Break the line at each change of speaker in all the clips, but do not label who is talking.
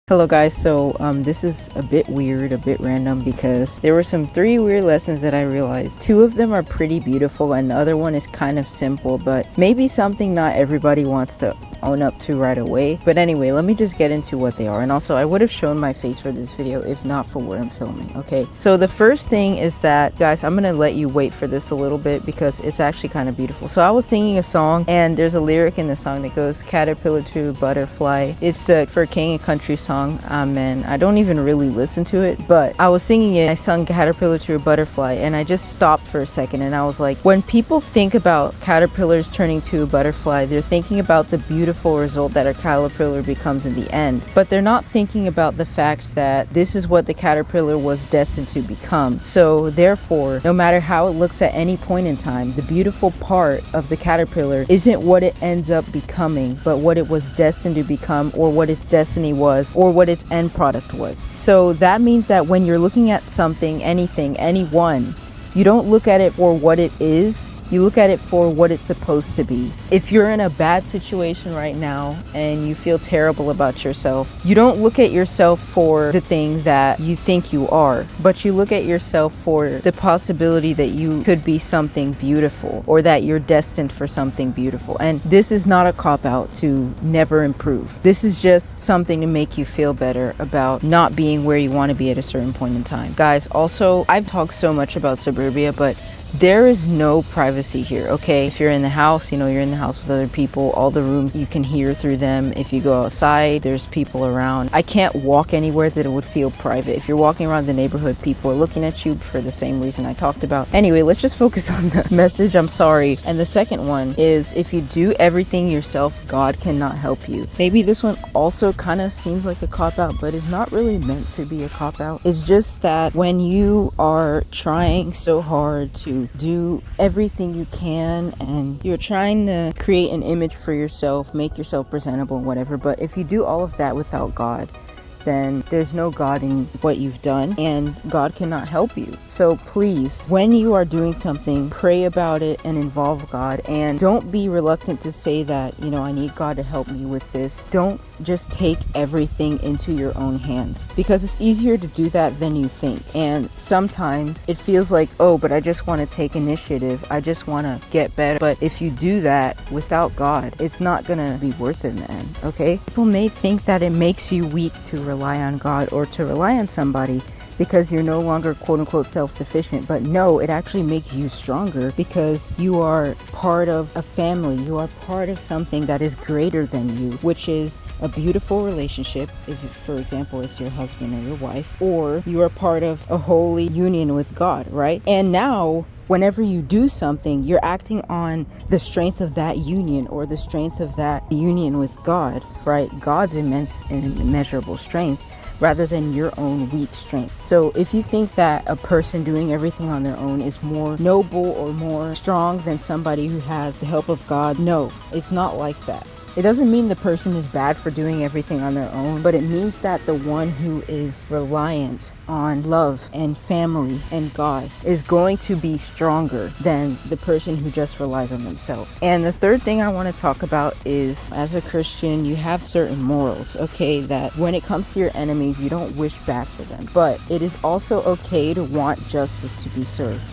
Hello guys, so this is a bit weird, a bit random, because there were some 3 weird lessons that I realized. 2 of them are pretty beautiful and the other one is kind of simple, but maybe something not everybody wants to own up to right away. But anyway, let me just get into what they are. And also, I would have shown my face for this video if not for where I'm filming. Okay, so the first thing is that, guys, I'm gonna let you wait for this a little bit because it's actually kind of beautiful. So I was singing a song and there's a lyric in the song that goes caterpillar to butterfly. It's the For King and Country song. Amen. I don't even really listen to it, but I was singing it. I sung caterpillar to a butterfly and I just stopped for a second and I was like, when people think about caterpillars turning to a butterfly, they're thinking about the beautiful result that a caterpillar becomes in the end, but they're not thinking about the fact that this is what the caterpillar was destined to become. So therefore, no matter how it looks at any point in time, the beautiful part of the caterpillar isn't what it ends up becoming, but what it was destined to become, or what its destiny was, or what its end product was. So that means that when you're looking at something, anything, anyone, you don't look at it for what it is, you look at it for what it's supposed to be. If you're in a bad situation right now and you feel terrible about yourself, you don't look at yourself for the thing that you think you are, but you look at yourself for the possibility that you could be something beautiful, or that you're destined for something beautiful. And this is not a cop-out to never improve. This is just something to make you feel better about not being where you want to be at a certain point in time. Guys, also, I've talked so much about suburbia, but there is no privacy here, okay? If you're in the house, you know, you're in the house with other people. All the rooms, you can hear through them. If you go outside, there's people around. I can't walk anywhere that it would feel private. If you're walking around the neighborhood, people are looking at you for the same reason I talked about. Anyway, let's just focus on the message. I'm sorry. And the second one is, if you do everything yourself, God cannot help you. Maybe this one also kind of seems like a cop-out, but it's not really meant to be a cop-out. It's just that when you are trying so hard to do everything you can and you're trying to create an image for yourself, make yourself presentable and whatever, but if you do all of that without God, then there's no God in what you've done and God cannot help you. So please, when you are doing something, pray about it and involve God, and don't be reluctant to say that, you know, I need God to help me with this. Don't just take everything into your own hands, because it's easier to do that than you think. And sometimes it feels like, oh, but I just want to take initiative, I just want to get better. But if you do that without God, it's not gonna be worth it in the end, okay? People may think that it makes you weak to rely on God or to rely on somebody because you're no longer quote-unquote self-sufficient, but no, it actually makes you stronger because you are part of a family. You are part of something that is greater than you, which is a beautiful relationship, if for example it's your husband or your wife, or you are part of a holy union with God, right? And now whenever you do something, you're acting on the strength of that union, or the strength of that union with God, right? God's immense and immeasurable strength, rather than your own weak strength. So if you think that a person doing everything on their own is more noble or more strong than somebody who has the help of God, no, it's not like that. It doesn't mean the person is bad for doing everything on their own, but it means that the one who is reliant on love and family and God is going to be stronger than the person who just relies on themselves. And the third thing I want to talk about is, as a Christian, you have certain morals, okay, that when it comes to your enemies, you don't wish bad for them. But it is also okay to want justice to be served.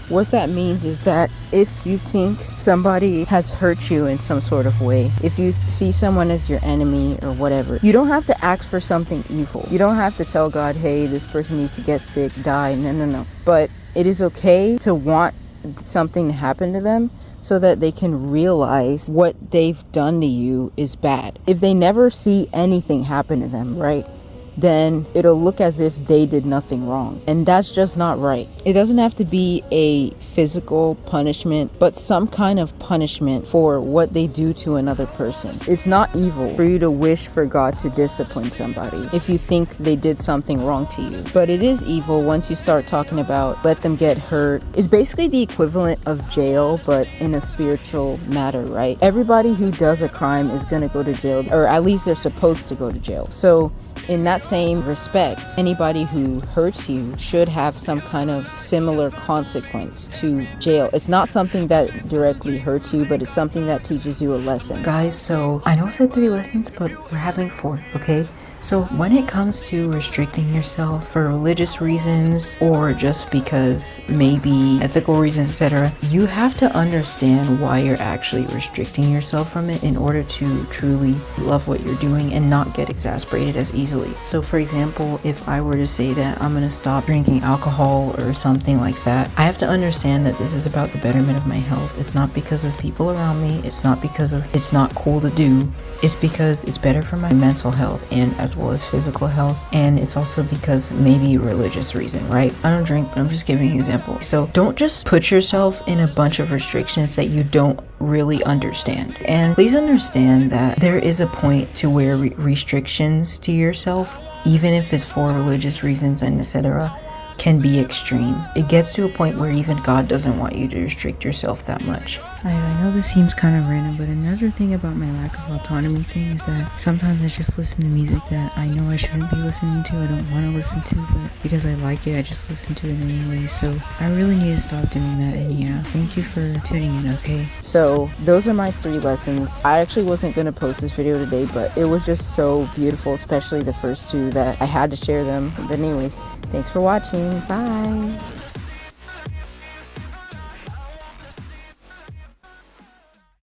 What that means is that if you think somebody has hurt you in some sort of way, if you see someone as your enemy or whatever, you don't have to ask for something evil. You don't have to tell God, hey, this person needs to get sick, die. No. But it is okay to want something to happen to them so that they can realize what they've done to you is bad. If they never see anything happen to them, right, then it'll look as if they did nothing wrong. And that's just not right. It doesn't have to be a physical punishment, but some kind of punishment for what they do to another person. It's not evil for you to wish for God to discipline somebody if you think they did something wrong to you. But it is evil once you start talking about let them get hurt. It's basically the equivalent of jail, but in a spiritual matter, right? Everybody who does a crime is gonna go to jail, or at least they're supposed to go to jail. So in that same respect, anybody who hurts you should have some kind of similar consequence to jail. It's not something that directly hurts you, but it's something that teaches you a lesson. Guys, so I know I said 3 lessons, but we're having 4, okay? So when it comes to restricting yourself for religious reasons or just because maybe ethical reasons, etc., you have to understand why you're actually restricting yourself from it in order to truly love what you're doing and not get exasperated as easily. So for example, if I were to say that I'm gonna stop drinking alcohol or something like that, I have to understand that this is about the betterment of my health. It's not because of people around me. It's not because of it's not cool to do. It's because it's better for my mental health and as well as physical health, and it's also because maybe religious reason, right? I don't drink, but I'm just giving an example. So don't just put yourself in a bunch of restrictions that you don't really understand. And please understand that there is a point to where restrictions to yourself, even if it's for religious reasons and etc., can be extreme. It gets to a point where even God doesn't want you to restrict yourself that much. I know this seems kind of random, but another thing about my lack of autonomy thing is that sometimes I just listen to music that I know I shouldn't be listening to, I don't want to listen to, but because I like it, I just listen to it anyway. So I really need to stop doing that, and yeah, thank you for tuning in, okay? So those are my 3 lessons. I actually wasn't going to post this video today, but it was just so beautiful, especially the first 2, that I had to share them. But anyways, thanks for watching. Bye.